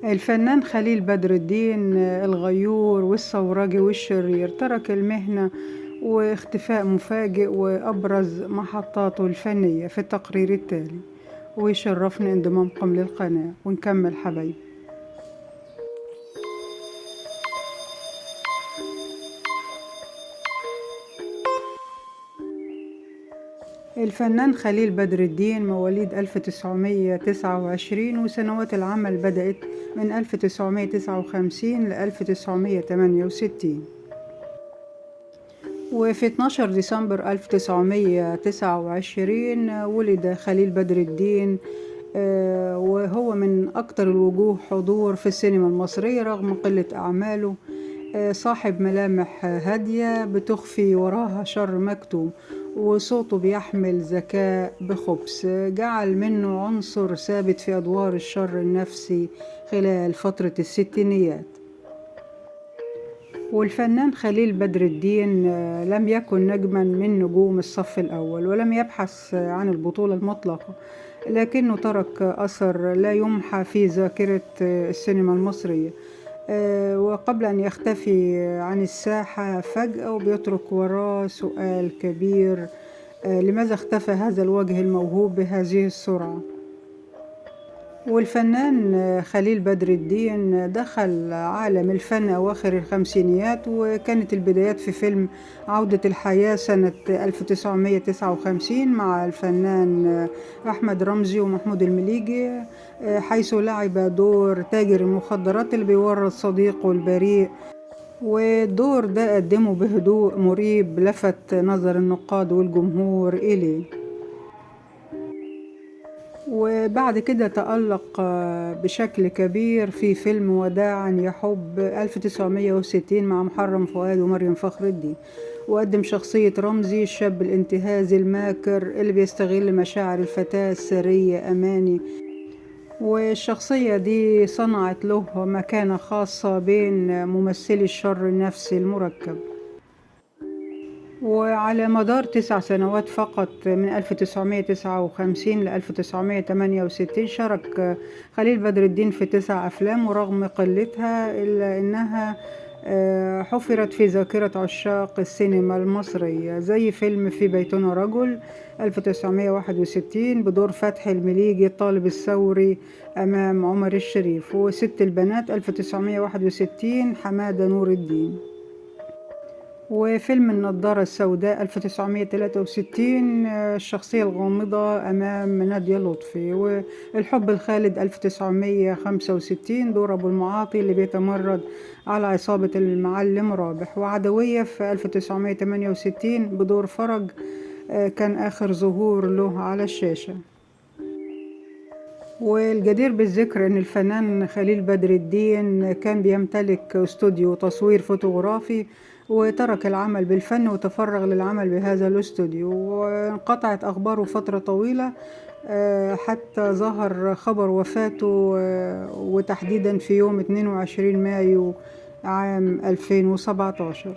الفنان خليل بدر الدين الغيور والثورجي والشرير ترك المهنة واختفاء مفاجئ وأبرز محطاته الفنية في التقرير التالي، ويشرفني انضمامكم للقناة ونكمل حبايبي. الفنان خليل بدر الدين مواليد 1929، وسنوات العمل بدأت من 1959 ل 1968. وفي 12 ديسمبر 1929 ولد خليل بدر الدين، وهو من أكثر الوجوه حضور في السينما المصرية رغم قلة أعماله. صاحب ملامح هادية بتخفي وراها شر مكتوم، وصوته بيحمل ذكاء بخبث جعل منه عنصر ثابت في أدوار الشر النفسي خلال فترة الستينيات. والفنان خليل بدر الدين لم يكن نجما من نجوم الصف الأول، ولم يبحث عن البطولة المطلقة، لكنه ترك أثر لا يمحى في ذاكرة السينما المصرية. وقبل أن يختفي عن الساحة فجأة، وبيترك وراه سؤال كبير: لماذا اختفى هذا الوجه الموهوب بهذه السرعة؟ والفنان خليل بدر الدين دخل عالم الفن أواخر الخمسينيات، وكانت البدايات في فيلم عودة الحياة سنة 1959 مع الفنان أحمد رمزي ومحمود المليجي، حيث لعب دور تاجر المخدرات اللي بيورط صديقه البريء. والدور ده قدمه بهدوء مريب لفت نظر النقاد والجمهور إليه. وبعد كده تألق بشكل كبير في فيلم وداعا يا حب 1960 مع محرم فؤاد ومريم فخر الدين، وقدم شخصية رمزي الشاب الانتهازي الماكر اللي بيستغل مشاعر الفتاة السرية أماني. والشخصية دي صنعت له مكانة خاصة بين ممثلي الشر النفسي المركب. وعلى مدار 9 سنوات فقط من 1959 ل 1968 شارك خليل بدر الدين في 9 أفلام، ورغم قلتها إلا أنها حفرت في ذاكرة عشاق السينما المصرية، زي فيلم في بيتنا رجل 1961 بدور فتحي المليجي الطالب الثوري أمام عمر الشريف، وست البنات 1961 حمادة نور الدين، وفيلم النضارة السوداء 1963 الشخصية الغامضة أمام نادية لطفي، والحب الخالد 1965 دور أبو المعاطي اللي بيتمرد على عصابة المعلم رابح، وعدوية في 1968 بدور فرج كان آخر ظهور له على الشاشة. والجدير بالذكر أن الفنان خليل بدر الدين كان بيمتلك استوديو تصوير فوتوغرافي، وترك العمل بالفن وتفرغ للعمل بهذا الاستوديو، وانقطعت أخباره فترة طويلة حتى ظهر خبر وفاته، وتحديدا في يوم 22 مايو عام 2017.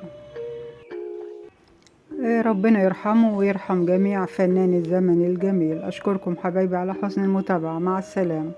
ربنا يرحمه ويرحم جميع فنان الزمن الجميل. أشكركم حبايبي على حسن المتابعة، مع السلامة.